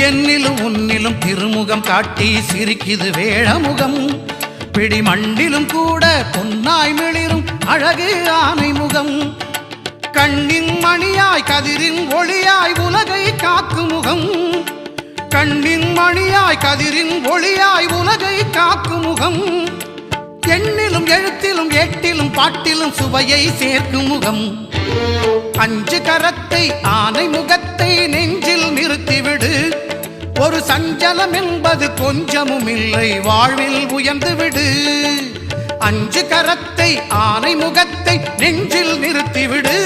என்னிலும் உன்னிலும் திருமுகம் காட்டி சிரிக்குது வேழமுகம். பிடி மண்டிலும் கூட பொன்னாய் மிளிரும் அழகு ஆனை முகம். கண்ணின் மணியாய் கதிரின் ஒளியாய் உலகை காக்கும் முகம். கண்ணின் மணியாய் கதிரின் ஒளியாய் உலகை காக்கும் முகம். எண்ணிலும் எழுத்திலும் ஏட்டிலும் பாட்டிலும் சுவையை சேர்க்கும் முகம். அஞ்சு கரத்தை ஆனை முகத்தை நெஞ்சில் நிறுத்திவிடு. ஒரு சஞ்சலம் என்பது கொஞ்சமும் இல்லை, வாழ்வில் உயர்ந்து விடு. அஞ்சு கரத்தை ஆனை முகத்தை நெஞ்சில் நிறுத்திவிடு.